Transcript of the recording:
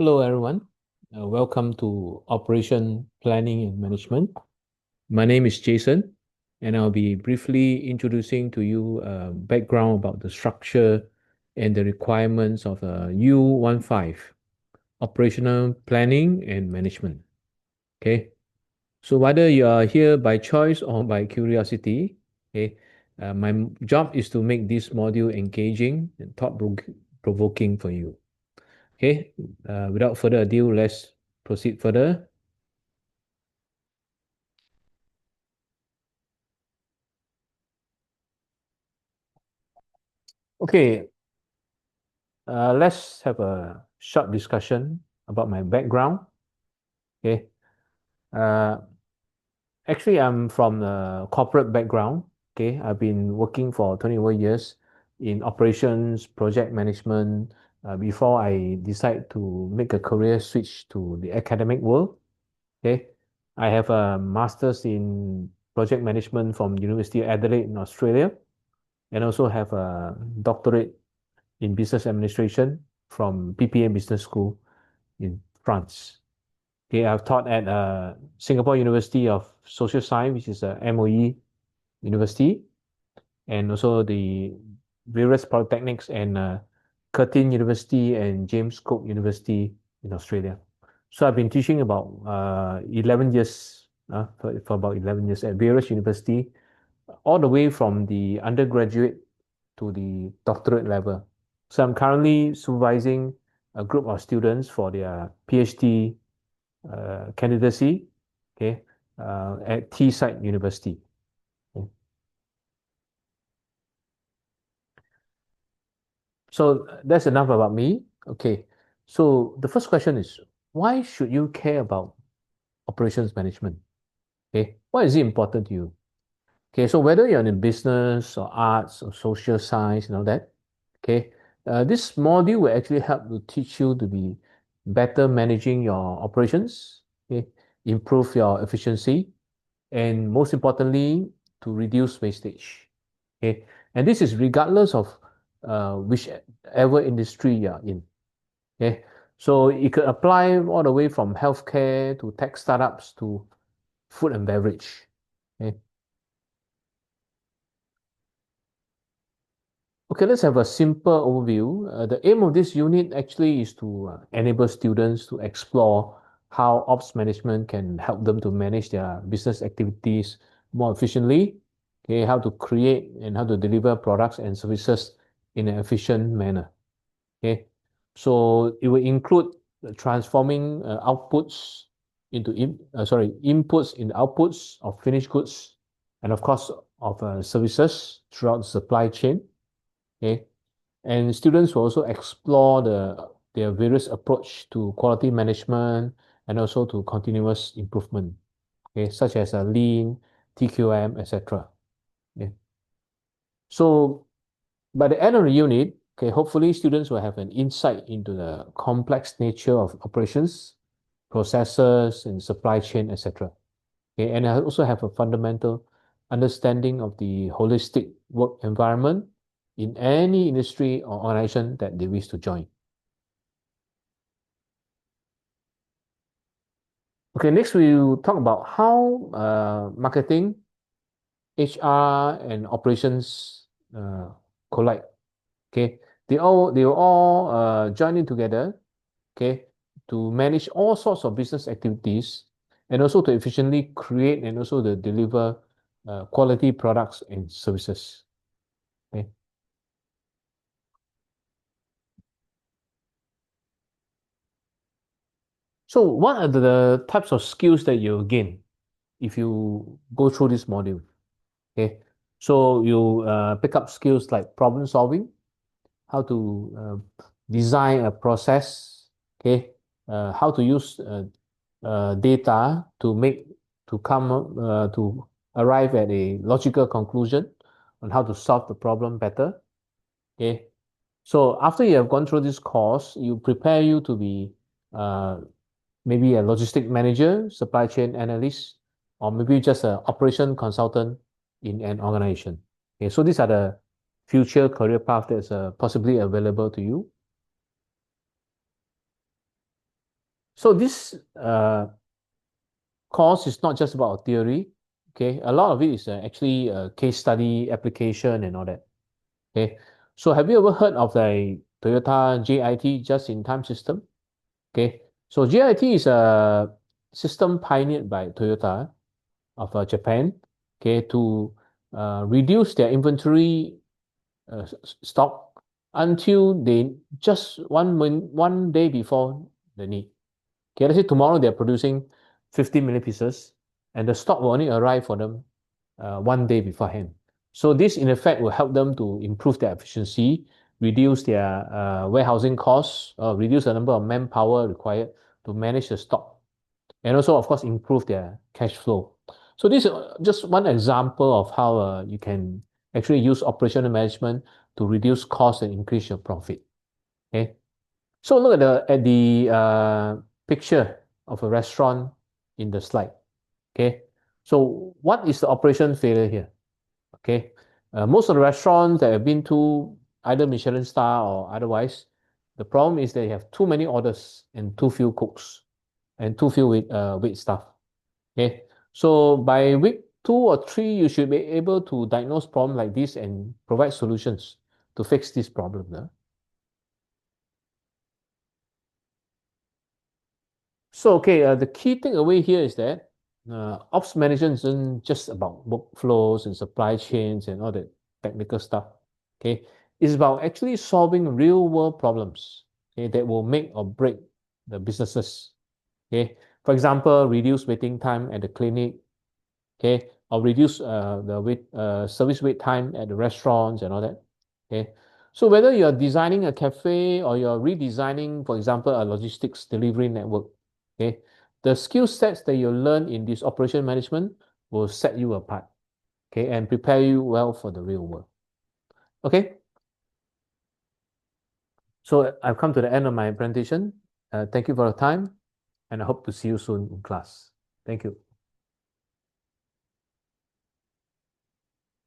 Hello, everyone. Welcome to Operation Planning and Management. My name is Jason, and I'll be briefly introducing to you background about the structure and the requirements of U15, Operational Planning and Management. Okay, so whether you are here by choice or by curiosity, okay, my job is to make this module engaging and thought-provoking for you. Okay, without further ado, let's proceed further. Okay, let's have a short discussion about my background. Okay, uh, actually, I'm from a corporate background. Okay, I've been working for 20 over years in operations, project management, before I decide to make a career switch to the academic world. Okay, I have a master's in project management from University of Adelaide in Australia, and also have a doctorate in business administration from PPA Business School in France. Okay, I've taught at Singapore University of Social Science, which is a MOE university, and also the various polytechnics and Curtin University and James Cook University in Australia. So I've been teaching about 11 years, for about 11 years at various university, all the way from the undergraduate to the doctorate level. So I'm currently supervising a group of students for their PhD candidacy, okay, at Teesside University. Okay. So that's enough about me. Okay. So the first question is, why should you care about operations management? Okay. Why is it important to you? Okay, so whether you're in business or arts or social science and all that, okay, this module will actually help to teach you to be better managing your operations, okay, improve your efficiency, and most importantly, to reduce wastage. Okay, and this is regardless of whichever industry you're in. Okay, so it could apply all the way from healthcare to tech startups to food and beverage. Okay. Okay, let's have a simple overview. The aim of this unit actually is to enable students to explore how ops management can help them to manage their business activities more efficiently, okay, how to create and how to deliver products and services in an efficient manner. Okay, so it will include transforming inputs into outputs of finished goods, and of course of services throughout the supply chain. Okay, and students will also explore their various approach to quality management and also to continuous improvement, okay, such as a lean, TQM, etc. Okay. So by the end of the unit, okay, hopefully students will have an insight into the complex nature of operations, processes, and supply chain, etc. Okay, and I also have a fundamental understanding of the holistic work environment in any industry or organization that they wish to join. Okay, next we'll talk about how marketing, HR, and operations collide. Okay, they will all join in together. Okay, to manage all sorts of business activities and also to efficiently create and also to deliver quality products and services. Okay. So what are the types of skills that you gain if you go through this module? Okay, so you pick up skills like problem solving, how to design a process, okay, how to use data to to arrive at a logical conclusion on how to solve the problem better. Okay, so after you have gone through this course, you prepare you to be uh, maybe a logistic manager, supply chain analyst, or maybe just an operation consultant in an organization. Okay, so these are the future career path that's possibly available to you. So this course is not just about theory. Okay, a lot of it is actually a case study application and all that. Okay, so have you ever heard of the Toyota JIT, just in time system? Okay, so JIT is a system pioneered by Toyota of Japan. Okay, to reduce their inventory stock until they just 1 day before the need. Okay, let's say tomorrow they're producing 50 million pieces, and the stock will only arrive for them 1 day beforehand. So this, in effect, will help them to improve their efficiency, reduce their warehousing costs, reduce the number of manpower required to manage the stock, and also, of course, improve their cash flow. So this is just one example of how you can actually use operational management to reduce costs and increase your profit. Okay. So look at the picture of a restaurant in the slide. Okay. So what is the operation failure here? Okay. Most of the restaurants that I've been to, either Michelin star or otherwise, the problem is they have too many orders and too few cooks and too few wait staff. Okay. So by week 2 or 3, you should be able to diagnose problem like this and provide solutions to fix this problem. So, okay, the key thing away here is that ops management isn't just about workflows and supply chains and all that technical stuff. Okay, it's about actually solving real world problems. Okay, that will make or break the businesses. Okay, for example, reduce waiting time at the clinic. Okay, or reduce service wait time at the restaurants and all that. Okay, so whether you're designing a cafe or you're redesigning, for example, a logistics delivery network, okay, the skill sets that you learn in this operation management will set you apart, okay, and prepare you well for the real world. Okay, so I've come to the end of my presentation. Thank you for your time, and I hope to see you soon in class. Thank you.